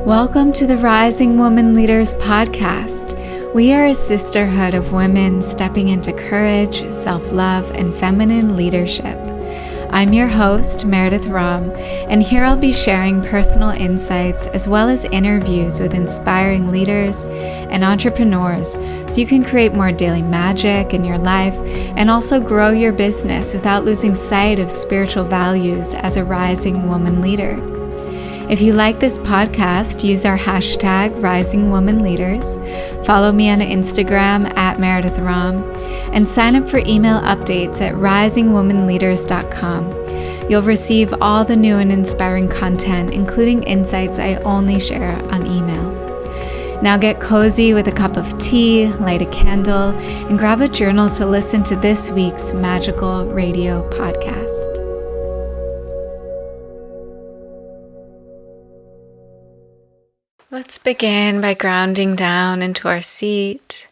Welcome to the Rising Woman Leaders podcast. We are a sisterhood of women stepping into courage, self-love, and feminine leadership. I'm your host, Meredith Rom, and here I'll be sharing personal insights as well as interviews with inspiring leaders and entrepreneurs so you can create more daily magic in your life and also grow your business without losing sight of spiritual values as a rising woman leader. If you like this podcast, use our hashtag Rising Woman Leaders, follow me on Instagram at Meredith Rom, and sign up for email updates at risingwomanleaders.com. You'll receive all the new and inspiring content, including insights I only share on email. Now get cozy with a cup of tea, light a candle, and grab a journal to listen to this week's magical radio podcast. Let's begin by grounding down into our seat,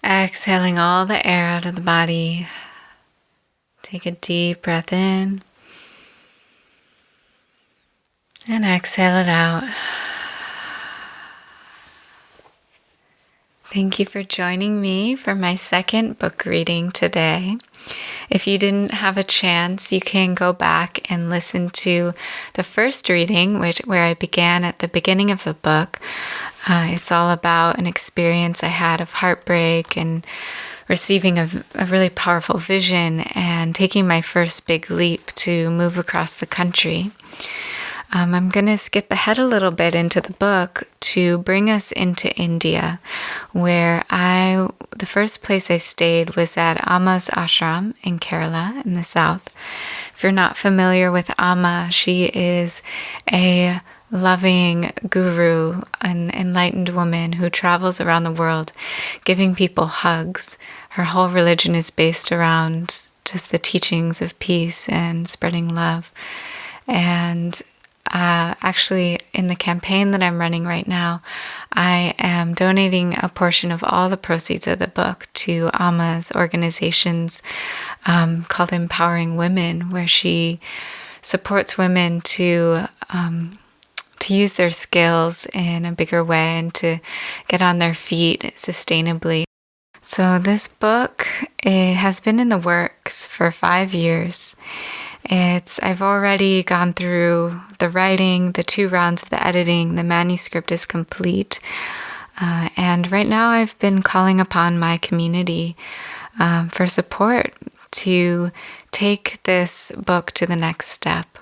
exhaling all the air out of the body. Take a deep breath in and exhale it out. Thank you for joining me for my second book reading today. If you didn't have a chance, you can go back and listen to the first reading, where I began at the beginning of the book. It's all about an experience I had of heartbreak and receiving a really powerful vision and taking my first big leap to move across the country. I'm going to skip ahead a little bit into the book to bring us into India, where the first place I stayed was at Amma's ashram in Kerala in the south. If you're not familiar with Amma, she is a loving guru, an enlightened woman who travels around the world giving people hugs. Her whole religion is based around just the teachings of peace and spreading love. And actually, in the campaign that I'm running right now, I am donating a portion of all the proceeds of the book to Amma's organizations called Empowering Women, where she supports women to use their skills in a bigger way and to get on their feet sustainably. So this book, it has been in the works for 5 years. I've already gone through the writing, the 2 rounds of the editing, the manuscript is complete. And right now I've been calling upon my community for support to take this book to the next step,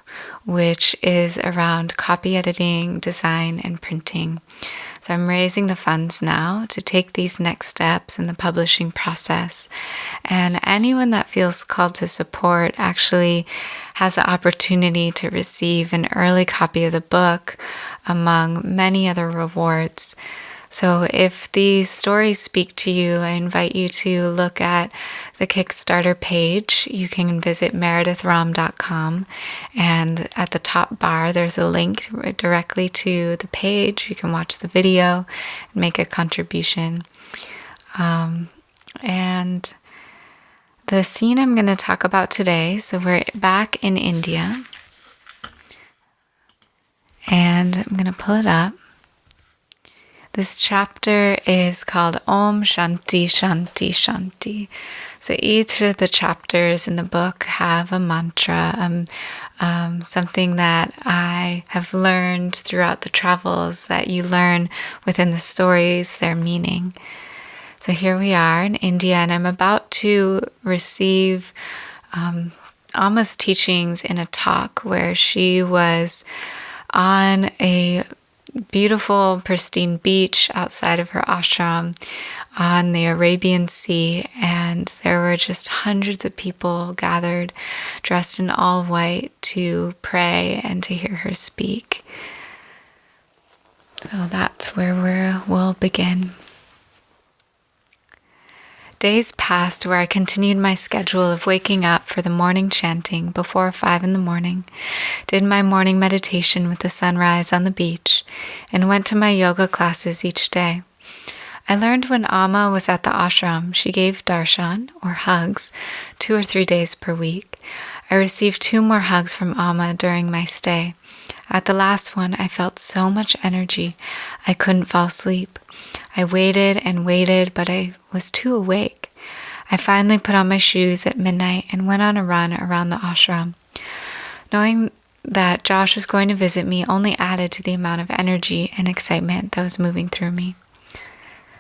which is around copy editing, design, and printing. So I'm raising the funds now to take these next steps in the publishing process. And anyone that feels called to support actually has the opportunity to receive an early copy of the book among many other rewards. So if these stories speak to you, I invite you to look at the Kickstarter page. You can visit meredithrom.com, and at the top bar there's a link directly to the page. You can watch the video and make a contribution. And the scene I'm going to talk about today, so we're back in India, and I'm going to pull it up. This chapter is called Om Shanti Shanti Shanti. So each of the chapters in the book have a mantra, something that I have learned throughout the travels that you learn within the stories, their meaning. So here we are in India, and I'm about to receive Amma's teachings in a talk where she was on a beautiful, pristine beach outside of her ashram on the Arabian Sea, and there were just hundreds of people gathered, dressed in all white, to pray and to hear her speak. So that's where we'll begin. Days passed where I continued my schedule of waking up for the morning chanting before 5 a.m, did my morning meditation with the sunrise on the beach, and went to my yoga classes each day. I learned when Amma was at the ashram, she gave darshan, or hugs, 2 or 3 days per week. I received 2 more hugs from Amma during my stay. At the last one, I felt so much energy, I couldn't fall asleep. I waited and waited, but I was too awake. I finally put on my shoes at midnight and went on a run around the ashram. Knowing that Josh was going to visit me only added to the amount of energy and excitement that was moving through me.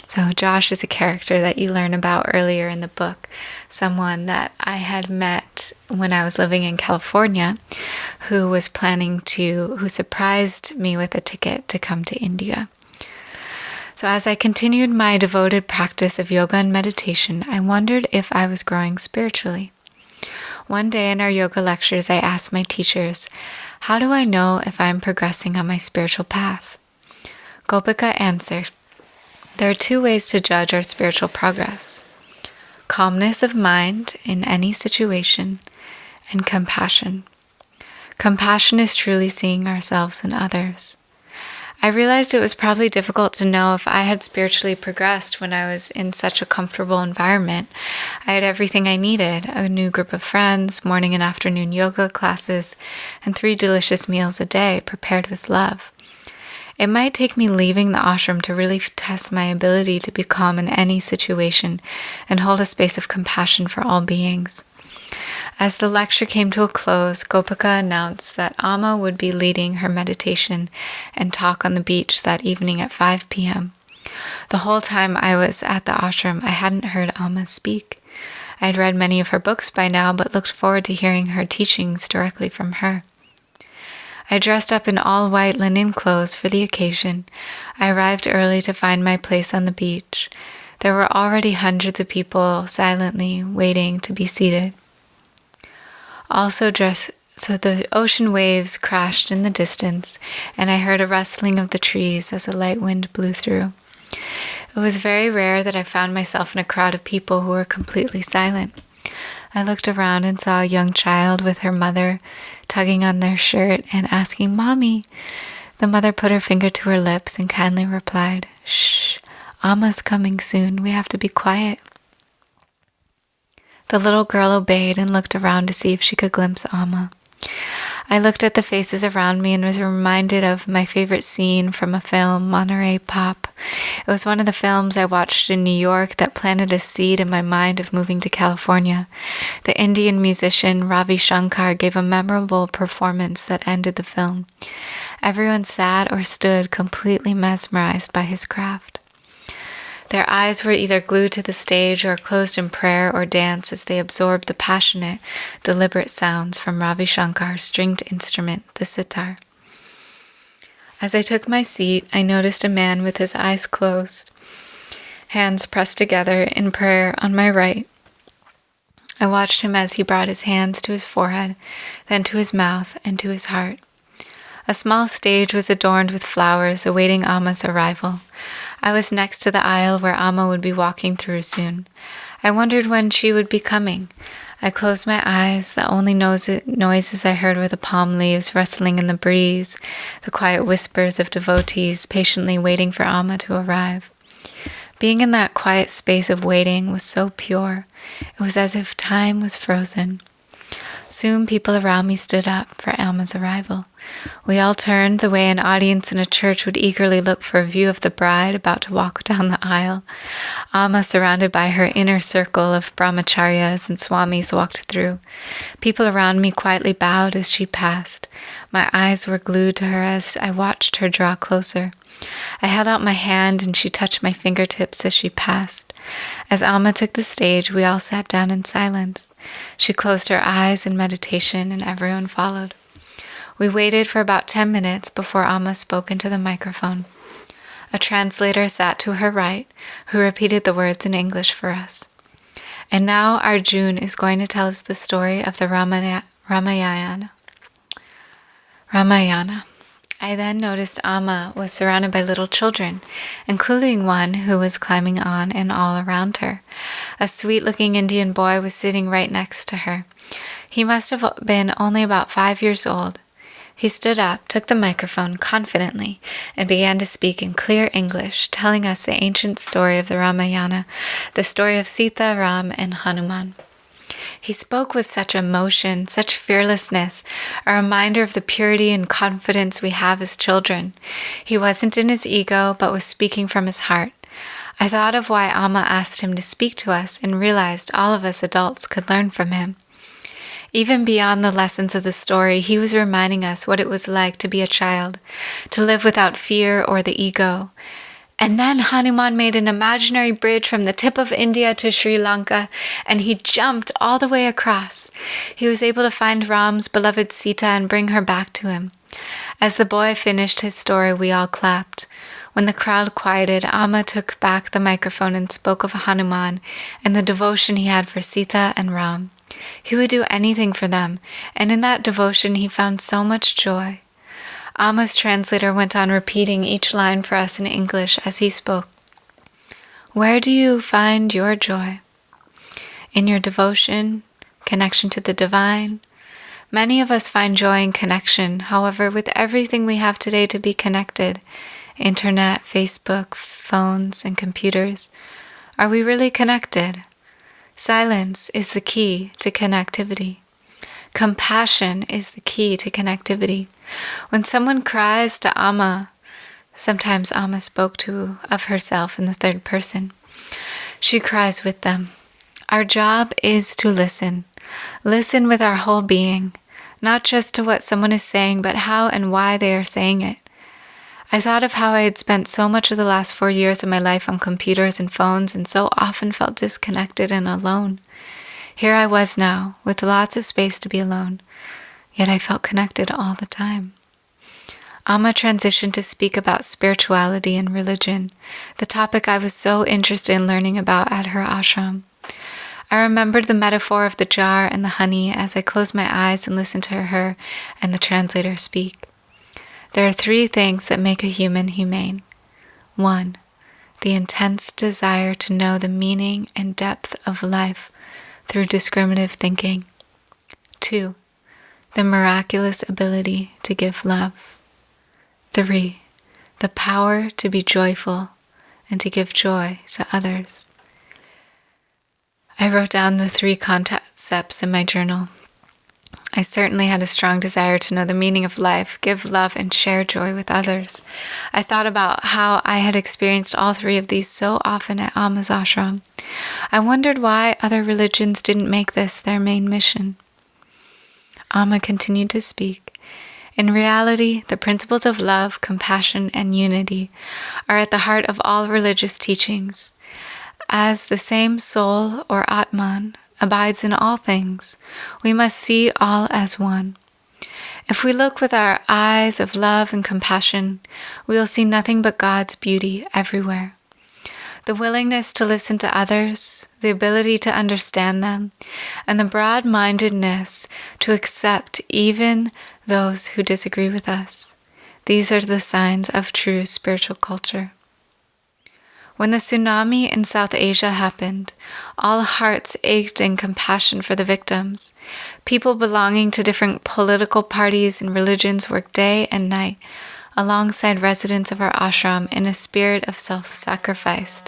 So Josh is a character that you learn about earlier in the book, someone that I had met when I was living in California who surprised me with a ticket to come to India. So as I continued my devoted practice of yoga and meditation, I wondered if I was growing spiritually. One day in our yoga lectures, I asked my teachers, how do I know if I'm progressing on my spiritual path? Gopika answered, there are 2 ways to judge our spiritual progress: calmness of mind in any situation, and compassion. Compassion is truly seeing ourselves in others. I realized it was probably difficult to know if I had spiritually progressed when I was in such a comfortable environment. I had everything I needed: a new group of friends, morning and afternoon yoga classes, and 3 delicious meals a day prepared with love. It might take me leaving the ashram to really test my ability to be calm in any situation and hold a space of compassion for all beings. As the lecture came to a close, Gopika announced that Amma would be leading her meditation and talk on the beach that evening at 5 p.m. The whole time I was at the ashram, I hadn't heard Amma speak. I had read many of her books by now, but looked forward to hearing her teachings directly from her. I dressed up in all white linen clothes for the occasion. I arrived early to find my place on the beach. There were already hundreds of people silently waiting to be seated. So the ocean waves crashed in the distance, and I heard a rustling of the trees as a light wind blew through. It was very rare that I found myself in a crowd of people who were completely silent. I looked around and saw a young child with her mother tugging on their shirt and asking, "Mommy." The mother put her finger to her lips and kindly replied, "Shh, Amma's coming soon. We have to be quiet." The little girl obeyed and looked around to see if she could glimpse Amma. I looked at the faces around me and was reminded of my favorite scene from a film, Monterey Pop. It was one of the films I watched in New York that planted a seed in my mind of moving to California. The Indian musician Ravi Shankar gave a memorable performance that ended the film. Everyone sat or stood completely mesmerized by his craft. Their eyes were either glued to the stage or closed in prayer or dance as they absorbed the passionate, deliberate sounds from Ravi Shankar's stringed instrument, the sitar. As I took my seat, I noticed a man with his eyes closed, hands pressed together in prayer on my right. I watched him as he brought his hands to his forehead, then to his mouth and to his heart. A small stage was adorned with flowers awaiting Amma's arrival. I was next to the aisle where Amma would be walking through soon. I wondered when she would be coming. I closed my eyes. The only noises I heard were the palm leaves rustling in the breeze, the quiet whispers of devotees patiently waiting for Amma to arrive. Being in that quiet space of waiting was so pure. It was as if time was frozen. Soon people around me stood up for Amma's arrival. We all turned the way an audience in a church would eagerly look for a view of the bride about to walk down the aisle. Amma, surrounded by her inner circle of brahmacharyas and swamis, walked through. People around me quietly bowed as she passed. My eyes were glued to her as I watched her draw closer. I held out my hand and she touched my fingertips as she passed. As Amma took the stage, we all sat down in silence. She closed her eyes in meditation and everyone followed. We waited for about 10 minutes before Amma spoke into the microphone. A translator sat to her right, who repeated the words in English for us. And now Arjun is going to tell us the story of the Ramayana. I then noticed Amma was surrounded by little children, including one who was climbing on and all around her. A sweet-looking Indian boy was sitting right next to her. He must have been only about 5 years old. He stood up, took the microphone confidently, and began to speak in clear English, telling us the ancient story of the Ramayana, the story of Sita, Ram, and Hanuman. He spoke with such emotion, such fearlessness, a reminder of the purity and confidence we have as children. He wasn't in his ego, but was speaking from his heart. I thought of why Amma asked him to speak to us and realized all of us adults could learn from him. Even beyond the lessons of the story, he was reminding us what it was like to be a child, to live without fear or the ego. And then Hanuman made an imaginary bridge from the tip of India to Sri Lanka, and he jumped all the way across. He was able to find Ram's beloved Sita and bring her back to him. As the boy finished his story, we all clapped. When the crowd quieted, Amma took back the microphone and spoke of Hanuman and the devotion he had for Sita and Ram. He would do anything for them, and in that devotion he found so much joy. Amma's translator went on repeating each line for us in English as he spoke. Where do you find your joy? In your devotion, connection to the divine? Many of us find joy in connection. However, with everything we have today to be connected, internet, Facebook, phones, and computers, are we really connected? Silence is the key to connectivity. Compassion is the key to connectivity. When someone cries to Amma, sometimes Amma spoke of herself in the third person, she cries with them. Our job is to listen. Listen with our whole being, not just to what someone is saying, but how and why they are saying it. I thought of how I had spent so much of the last 4 years of my life on computers and phones and so often felt disconnected and alone. Here I was now, with lots of space to be alone, yet I felt connected all the time. Amma transitioned to speak about spirituality and religion, the topic I was so interested in learning about at her ashram. I remembered the metaphor of the jar and the honey as I closed my eyes and listened to her and the translator speak. There are 3 things that make a human humane. 1, the intense desire to know the meaning and depth of life through discriminative thinking. 2, the miraculous ability to give love. 3, the power to be joyful and to give joy to others. I wrote down the 3 concepts in my journal. I certainly had a strong desire to know the meaning of life, give love, and share joy with others. I thought about how I had experienced all 3 of these so often at Amma's ashram. I wondered why other religions didn't make this their main mission. Amma continued to speak. In reality, the principles of love, compassion, and unity are at the heart of all religious teachings. As the same soul, or Atman, abides in all things, we must see all as one. If we look with our eyes of love and compassion, we will see nothing but God's beauty everywhere. The willingness to listen to others, the ability to understand them, and the broad-mindedness to accept even those who disagree with us. These are the signs of true spiritual culture. When the tsunami in South Asia happened, all hearts ached in compassion for the victims. People belonging to different political parties and religions worked day and night alongside residents of our ashram in a spirit of self-sacrifice.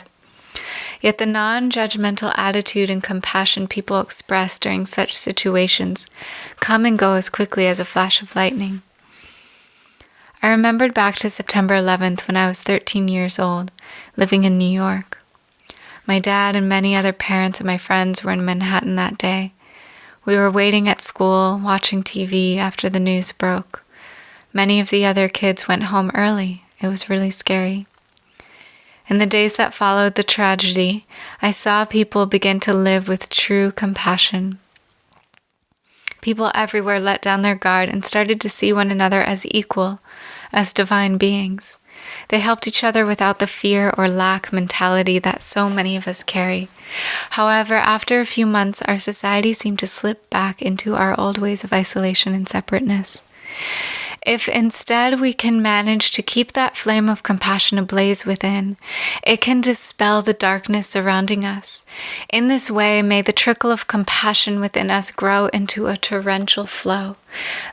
Yet the non-judgmental attitude and compassion people express during such situations come and go as quickly as a flash of lightning. I remembered back to September 11th when I was 13 years old, living in New York. My dad and many other parents of my friends were in Manhattan that day. We were waiting at school, watching TV after the news broke. Many of the other kids went home early. It was really scary. In the days that followed the tragedy, I saw people begin to live with true compassion. People everywhere let down their guard and started to see one another as equal, as divine beings. They helped each other without the fear or lack mentality that so many of us carry. However, after a few months, our society seemed to slip back into our old ways of isolation and separateness. If instead we can manage to keep that flame of compassion ablaze within, it can dispel the darkness surrounding us. In this way, may the trickle of compassion within us grow into a torrential flow.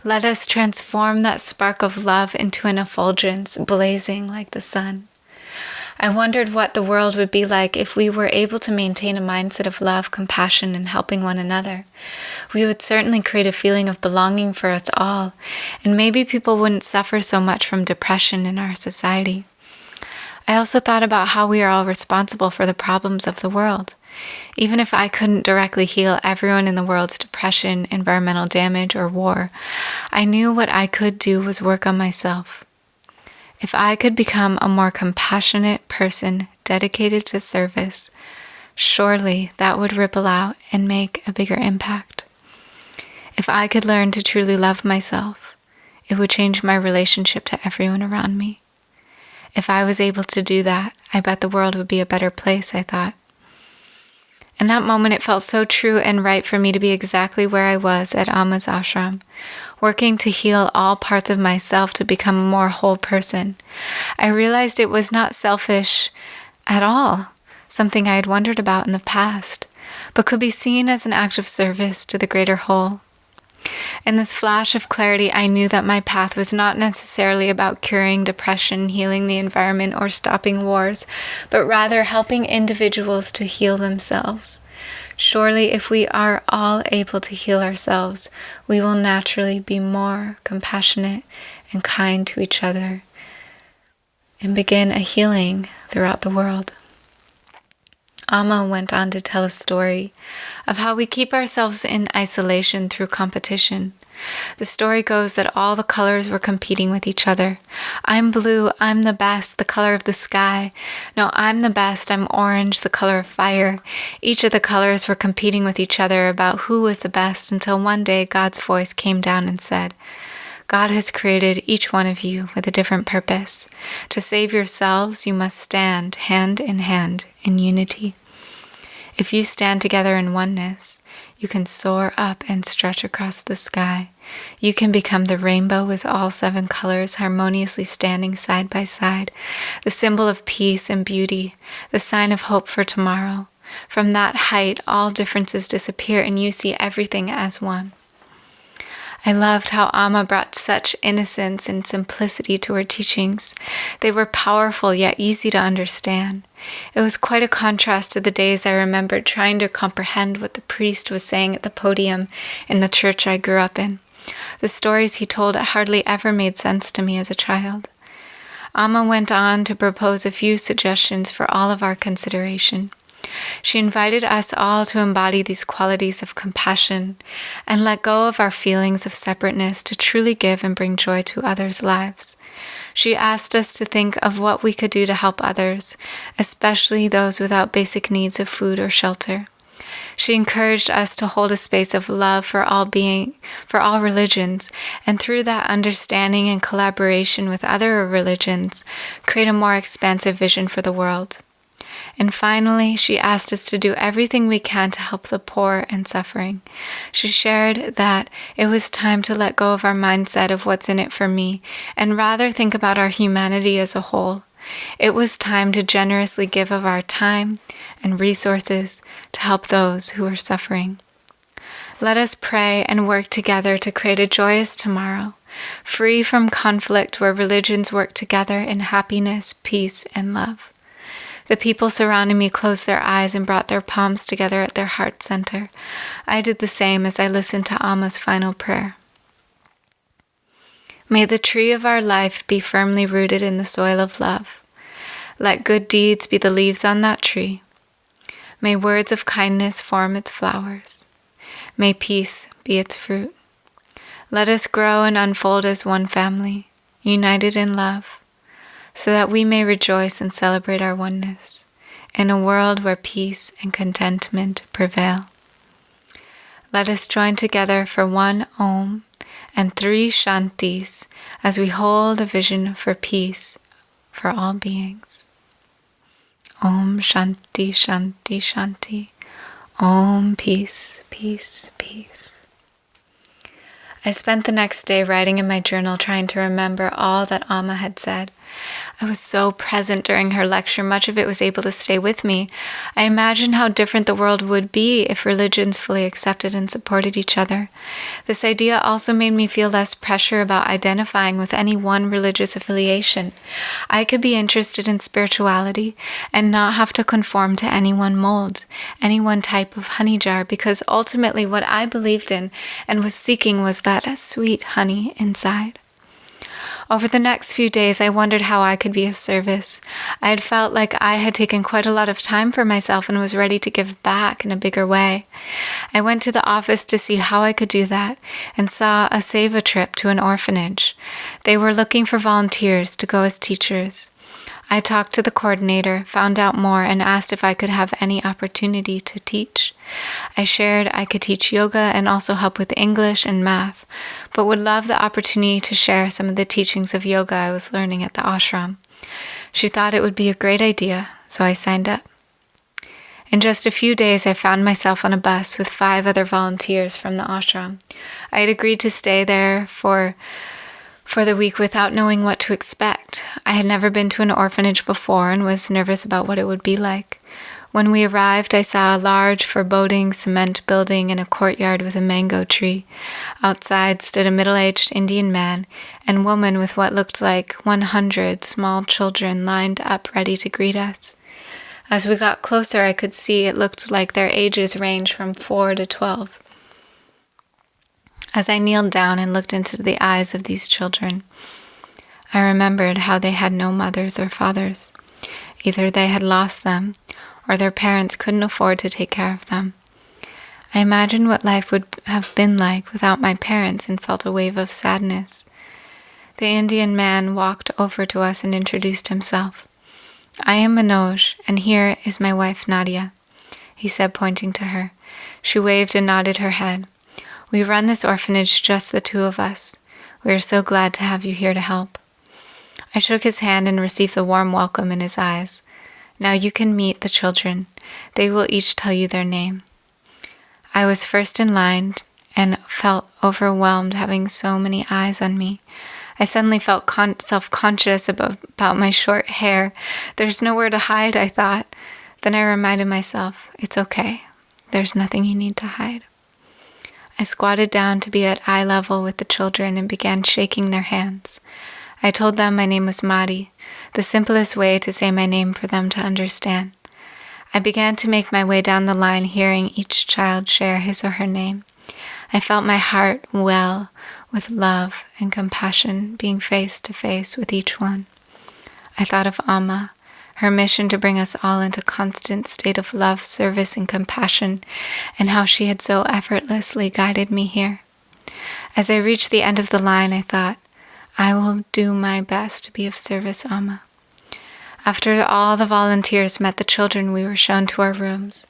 Let us transform that spark of love into an effulgence blazing like the sun. I wondered what the world would be like if we were able to maintain a mindset of love, compassion, and helping one another. We would certainly create a feeling of belonging for us all, and maybe people wouldn't suffer so much from depression in our society. I also thought about how we are all responsible for the problems of the world. Even if I couldn't directly heal everyone in the world's depression, environmental damage, or war, I knew what I could do was work on myself. If I could become a more compassionate person dedicated to service, surely that would ripple out and make a bigger impact. If I could learn to truly love myself, it would change my relationship to everyone around me. If I was able to do that, I bet the world would be a better place, I thought. In that moment, it felt so true and right for me to be exactly where I was at Amma's ashram, working to heal all parts of myself to become a more whole person. I realized it was not selfish at all, something I had wondered about in the past, but could be seen as an act of service to the greater whole. In this flash of clarity, I knew that my path was not necessarily about curing depression, healing the environment, or stopping wars, but rather helping individuals to heal themselves. Surely, if we are all able to heal ourselves, we will naturally be more compassionate and kind to each other and begin a healing throughout the world. Amma went on to tell a story of how we keep ourselves in isolation through competition. The story goes that all the colors were competing with each other. I'm blue, I'm the best, the color of the sky. No, I'm the best, I'm orange, the color of fire. Each of the colors were competing with each other about who was the best until one day God's voice came down and said, God has created each one of you with a different purpose. To save yourselves, you must stand hand in unity. If you stand together in oneness, you can soar up and stretch across the sky. You can become the rainbow with all 7 colors harmoniously standing side by side, the symbol of peace and beauty, the sign of hope for tomorrow. From that height, all differences disappear and you see everything as one. I loved how Amma brought such innocence and simplicity to her teachings. They were powerful yet easy to understand. It was quite a contrast to the days I remembered trying to comprehend what the priest was saying at the podium in the church I grew up in. The stories he told hardly ever made sense to me as a child. Amma went on to propose a few suggestions for all of our consideration. She invited us all to embody these qualities of compassion and let go of our feelings of separateness to truly give and bring joy to others' lives. She asked us to think of what we could do to help others, especially those without basic needs of food or shelter. She encouraged us to hold a space of love for all religions, and through that understanding and collaboration with other religions, create a more expansive vision for the world. And finally, she asked us to do everything we can to help the poor and suffering. She shared that it was time to let go of our mindset of what's in it for me and rather think about our humanity as a whole. It was time to generously give of our time and resources to help those who are suffering. Let us pray and work together to create a joyous tomorrow, free from conflict where religions work together in happiness, peace, and love. The people surrounding me closed their eyes and brought their palms together at their heart center. I did the same as I listened to Amma's final prayer. May the tree of our life be firmly rooted in the soil of love. Let good deeds be the leaves on that tree. May words of kindness form its flowers. May peace be its fruit. Let us grow and unfold as one family, united in love, so that we may rejoice and celebrate our oneness in a world where peace and contentment prevail. Let us join together for 1 Om and 3 Shantis as we hold a vision for peace for all beings. Om Shanti Shanti Shanti. Om Peace Peace Peace. I spent the next day writing in my journal trying to remember all that Amma had said. I was so present during her lecture, much of it was able to stay with me. I imagined how different the world would be if religions fully accepted and supported each other. This idea also made me feel less pressure about identifying with any one religious affiliation. I could be interested in spirituality and not have to conform to any one mold, any one type of honey jar, because ultimately what I believed in and was seeking was that sweet honey inside. Over the next few days, I wondered how I could be of service. I had felt like I had taken quite a lot of time for myself and was ready to give back in a bigger way. I went to the office to see how I could do that and saw a Save-A trip to an orphanage. They were looking for volunteers to go as teachers. I talked to the coordinator, found out more, and asked if I could have any opportunity to teach. I shared I could teach yoga and also help with English and math, but would love the opportunity to share some of the teachings of yoga I was learning at the ashram. She thought it would be a great idea, so I signed up. In just a few days, I found myself on a bus with 5 other volunteers from the ashram. I had agreed to stay there for the week without knowing what to expect. I had never been to an orphanage before and was nervous about what it would be like. When we arrived, I saw a large, foreboding cement building in a courtyard with a mango tree. Outside stood a middle-aged Indian man and woman with what looked like 100 small children lined up ready to greet us. As we got closer, I could see it looked like their ages ranged from 4 to 12. As I kneeled down and looked into the eyes of these children, I remembered how they had no mothers or fathers. Either they had lost them, or their parents couldn't afford to take care of them. I imagined what life would have been like without my parents and felt a wave of sadness. The Indian man walked over to us and introduced himself. "I am Manoj, and here is my wife Nadia," he said, pointing to her. She waved and nodded her head. "We run this orphanage, just the 2 of us. We are so glad to have you here to help." I shook his hand and received the warm welcome in his eyes. "Now you can meet the children. They will each tell you their name." I was first in line and felt overwhelmed having so many eyes on me. I suddenly felt self-conscious about my short hair. There's nowhere to hide, I thought. Then I reminded myself, it's okay. There's nothing you need to hide. I squatted down to be at eye level with the children and began shaking their hands. I told them my name was Madi, the simplest way to say my name for them to understand. I began to make my way down the line, hearing each child share his or her name. I felt my heart well with love and compassion, being face to face with each one. I thought of Amma, her mission to bring us all into constant state of love, service, and compassion, and how she had so effortlessly guided me here. As I reached the end of the line, I thought, I will do my best to be of service, Amma. After all the volunteers met the children, we were shown to our rooms.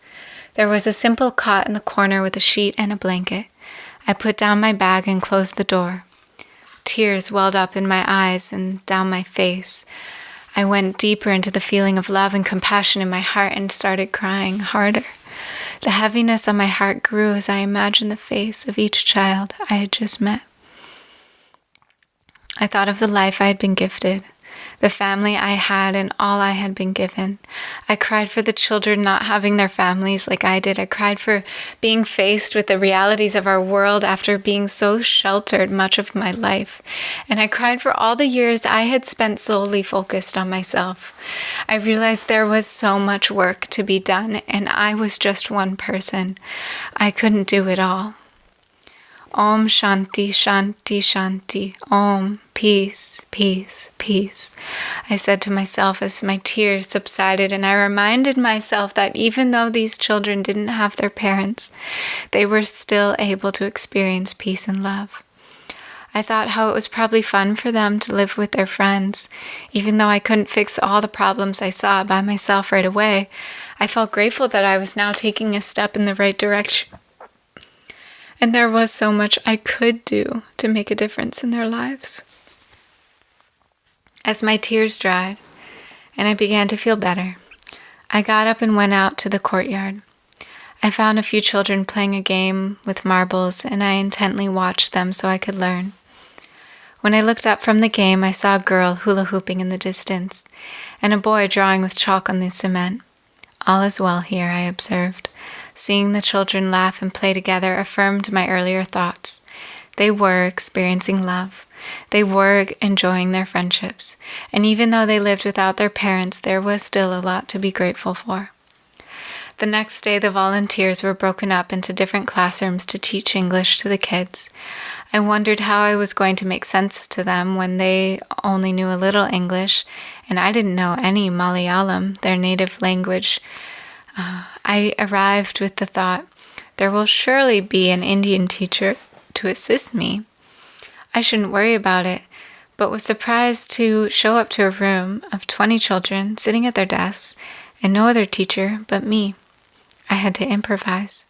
There was a simple cot in the corner with a sheet and a blanket. I put down my bag and closed the door. Tears welled up in my eyes and down my face. I went deeper into the feeling of love and compassion in my heart and started crying harder. The heaviness on my heart grew as I imagined the face of each child I had just met. I thought of the life I had been gifted, the family I had and all I had been given. I cried for the children not having their families like I did. I cried for being faced with the realities of our world after being so sheltered much of my life. And I cried for all the years I had spent solely focused on myself. I realized there was so much work to be done, and I was just one person. I couldn't do it all. Om Shanti, Shanti, Shanti. Om, peace, peace, peace. I said to myself as my tears subsided, and I reminded myself that even though these children didn't have their parents, they were still able to experience peace and love. I thought how it was probably fun for them to live with their friends. Even though I couldn't fix all the problems I saw by myself right away, I felt grateful that I was now taking a step in the right direction. And there was so much I could do to make a difference in their lives. As my tears dried and I began to feel better, I got up and went out to the courtyard. I found a few children playing a game with marbles, and I intently watched them so I could learn. When I looked up from the game, I saw a girl hula hooping in the distance, and a boy drawing with chalk on the cement. All is well here, I observed. Seeing the children laugh and play together affirmed my earlier thoughts. They were experiencing love. They were enjoying their friendships. And even though they lived without their parents, there was still a lot to be grateful for. The next day, the volunteers were broken up into different classrooms to teach English to the kids. I wondered how I was going to make sense to them when they only knew a little English, and I didn't know any Malayalam, their native language. I arrived with the thought, there will surely be an Indian teacher to assist me. I shouldn't worry about it, but was surprised to show up to a room of 20 children sitting at their desks and no other teacher but me. I had to improvise.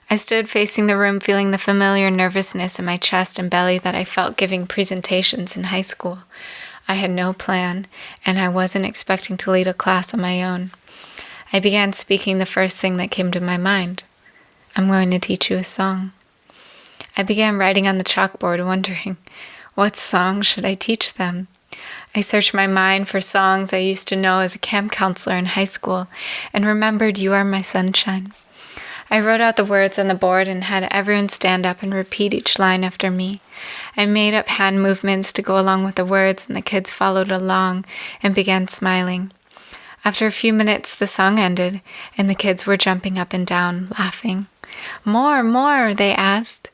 I stood facing the room, feeling the familiar nervousness in my chest and belly that I felt giving presentations in high school. I had no plan, and I wasn't expecting to lead a class on my own. I began speaking the first thing that came to my mind. I'm going to teach you a song. I began writing on the chalkboard, wondering, what song should I teach them? I searched my mind for songs I used to know as a camp counselor in high school and remembered You Are My Sunshine. I wrote out the words on the board and had everyone stand up and repeat each line after me. I made up hand movements to go along with the words, and the kids followed along and began smiling. After a few minutes, the song ended, and the kids were jumping up and down, laughing. More, they asked.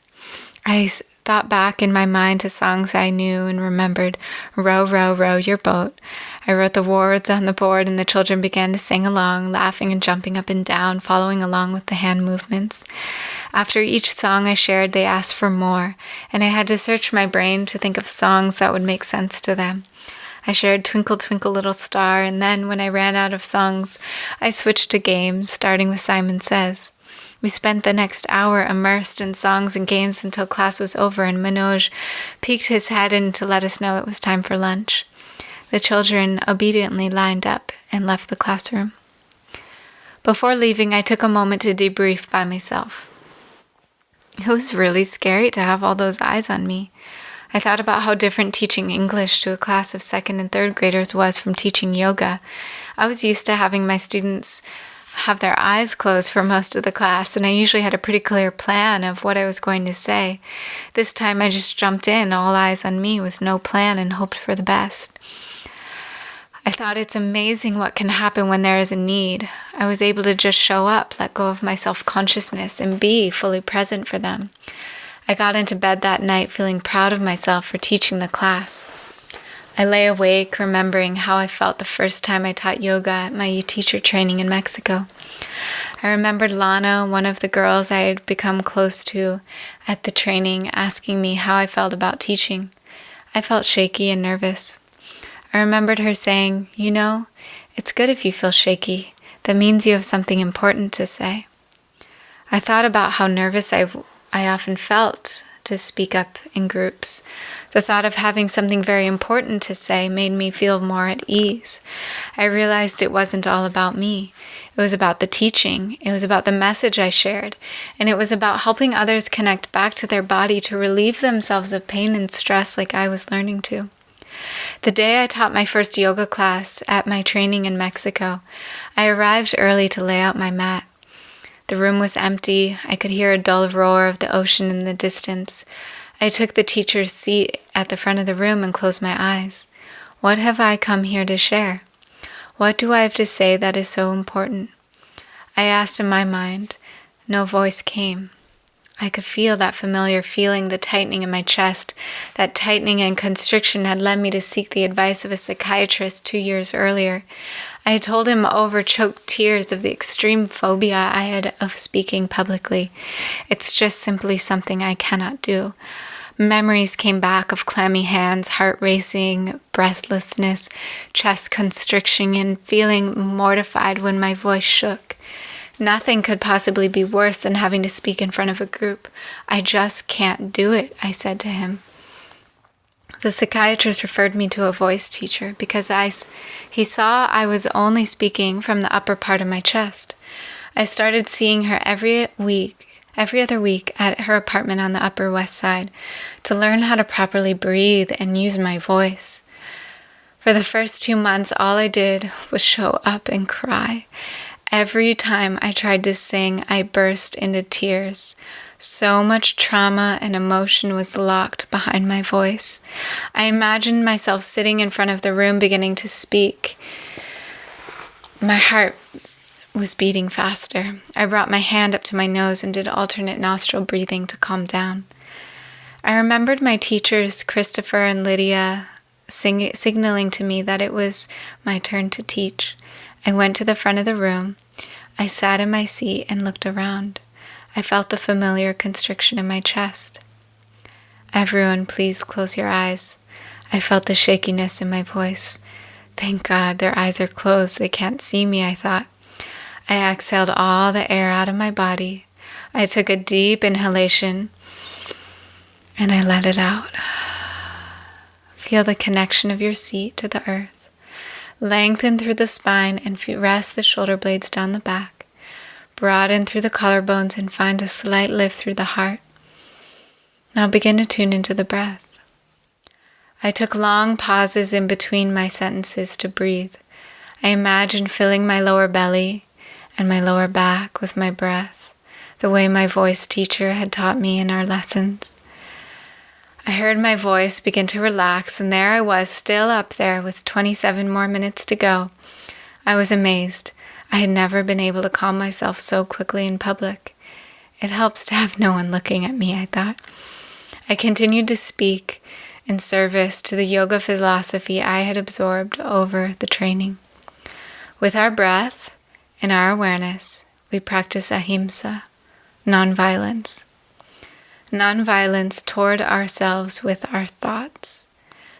I thought back in my mind to songs I knew and remembered. Row, row, row your boat. I wrote the words on the board, and the children began to sing along, laughing and jumping up and down, following along with the hand movements. After each song I shared, they asked for more, and I had to search my brain to think of songs that would make sense to them. I shared Twinkle, Twinkle, Little Star, and then when I ran out of songs, I switched to games, starting with Simon Says. We spent the next hour immersed in songs and games until class was over and Manoj peeked his head in to let us know it was time for lunch. The children obediently lined up and left the classroom. Before leaving, I took a moment to debrief by myself. It was really scary to have all those eyes on me. I thought about how different teaching English to a class of second and third graders was from teaching yoga. I was used to having my students have their eyes closed for most of the class, and I usually had a pretty clear plan of what I was going to say. This time I just jumped in, all eyes on me, with no plan, and hoped for the best. I thought it's amazing what can happen when there is a need. I was able to just show up, let go of my self-consciousness, and be fully present for them. I got into bed that night feeling proud of myself for teaching the class. I lay awake, remembering how I felt the first time I taught yoga at my teacher training in Mexico. I remembered Lana, one of the girls I had become close to at the training, asking me how I felt about teaching. I felt shaky and nervous. I remembered her saying, it's good if you feel shaky. That means you have something important to say. I thought about how nervous I often felt to speak up in groups. The thought of having something very important to say made me feel more at ease. I realized it wasn't all about me. It was about the teaching. It was about the message I shared. And it was about helping others connect back to their body to relieve themselves of pain and stress like I was learning to. The day I taught my first yoga class at my training in Mexico, I arrived early to lay out my mat. The room was empty. I could hear a dull roar of the ocean in the distance. I took the teacher's seat at the front of the room and closed my eyes. What have I come here to share? What do I have to say that is so important? I asked in my mind. No voice came. I could feel that familiar feeling, the tightening in my chest. That tightening and constriction had led me to seek the advice of a psychiatrist 2 years earlier. I had told him over choked tears of the extreme phobia I had of speaking publicly. It's just simply something I cannot do. Memories came back of clammy hands, heart racing, breathlessness, chest constriction, and feeling mortified when my voice shook. Nothing could possibly be worse than having to speak in front of a group. I just can't do it, I said to him. The psychiatrist referred me to a voice teacher because he saw I was only speaking from the upper part of my chest. I started seeing her every week every other week at her apartment on the Upper West Side to learn how to properly breathe and use my voice. For the first 2 months, all I did was show up and cry. Every time I tried to sing, I burst into tears. So much trauma and emotion was locked behind my voice. I imagined myself sitting in front of the room beginning to speak. My heart was beating faster. I brought my hand up to my nose and did alternate nostril breathing to calm down. I remembered my teachers, Christopher and Lydia, signaling to me that it was my turn to teach. I went to the front of the room. I sat in my seat and looked around. I felt the familiar constriction in my chest. Everyone, please close your eyes. I felt the shakiness in my voice. Thank God, their eyes are closed. They can't see me, I thought. I exhaled all the air out of my body. I took a deep inhalation and I let it out. Feel the connection of your seat to the earth. Lengthen through the spine and rest the shoulder blades down the back. Broaden through the collarbones and find a slight lift through the heart. Now begin to tune into the breath. I took long pauses in between my sentences to breathe. I imagined filling my lower belly and my lower back with my breath, the way my voice teacher had taught me in our lessons. I heard my voice begin to relax, and there I was, still up there with 27 more minutes to go. I was amazed. I had never been able to calm myself so quickly in public. It helps to have no one looking at me, I thought. I continued to speak in service to the yoga philosophy I had absorbed over the training. With our breath and our awareness, we practice ahimsa, nonviolence. Nonviolence toward ourselves with our thoughts.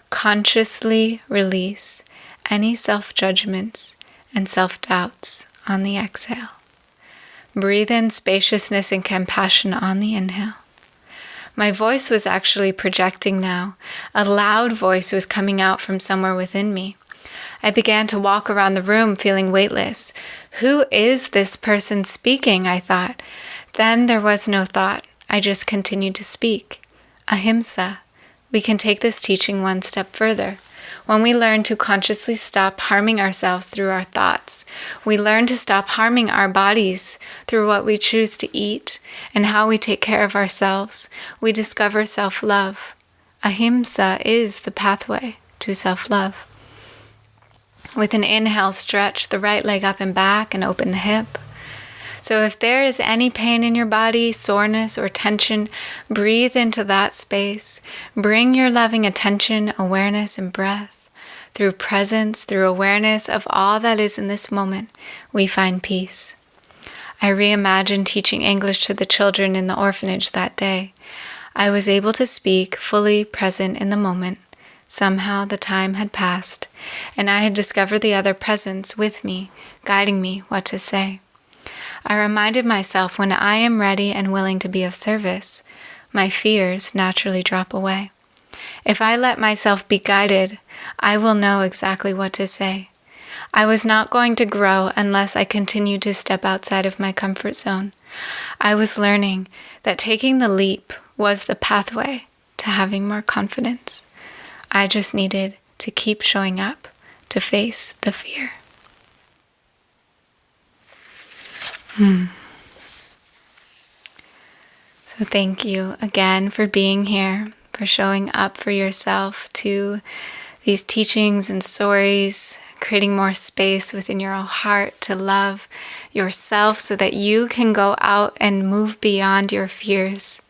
Consciously release any self-judgments and self-doubts on the exhale. Breathe in spaciousness and compassion on the inhale. My voice was actually projecting now. A loud voice was coming out from somewhere within me. I began to walk around the room feeling weightless. Who is this person speaking? I thought. Then there was no thought. I just continued to speak. Ahimsa. We can take this teaching one step further. When we learn to consciously stop harming ourselves through our thoughts, we learn to stop harming our bodies through what we choose to eat and how we take care of ourselves, we discover self-love. Ahimsa is the pathway to self-love. With an inhale, stretch the right leg up and back and open the hip. So if there is any pain in your body, soreness or tension, breathe into that space. Bring your loving attention, awareness, and breath. Through presence, through awareness of all that is in this moment, we find peace. I reimagined teaching English to the children in the orphanage that day. I was able to speak fully present in the moment. Somehow the time had passed, and I had discovered the other presence with me, guiding me what to say. I reminded myself when I am ready and willing to be of service, my fears naturally drop away. If I let myself be guided, I will know exactly what to say. I was not going to grow unless I continued to step outside of my comfort zone. I was learning that taking the leap was the pathway to having more confidence. I just needed to keep showing up to face the fear. So thank you again for being here, for showing up for yourself to these teachings and stories, creating more space within your own heart to love yourself so that you can go out and move beyond your fears.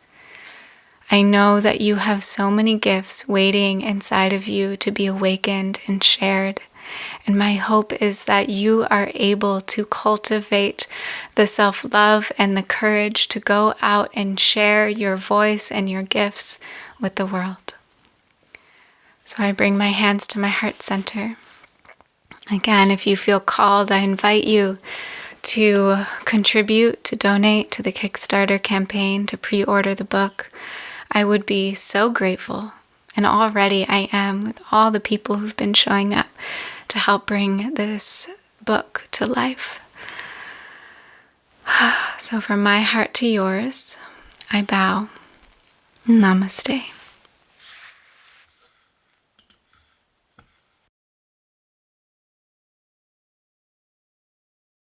I know that you have so many gifts waiting inside of you to be awakened and shared. And my hope is that you are able to cultivate the self-love and the courage to go out and share your voice and your gifts with the world. So I bring my hands to my heart center. Again, if you feel called, I invite you to contribute, to donate to the Kickstarter campaign, to pre-order the book. I would be so grateful, and already I am, with all the people who've been showing up to help bring this book to life. So from my heart to yours, I bow. Namaste.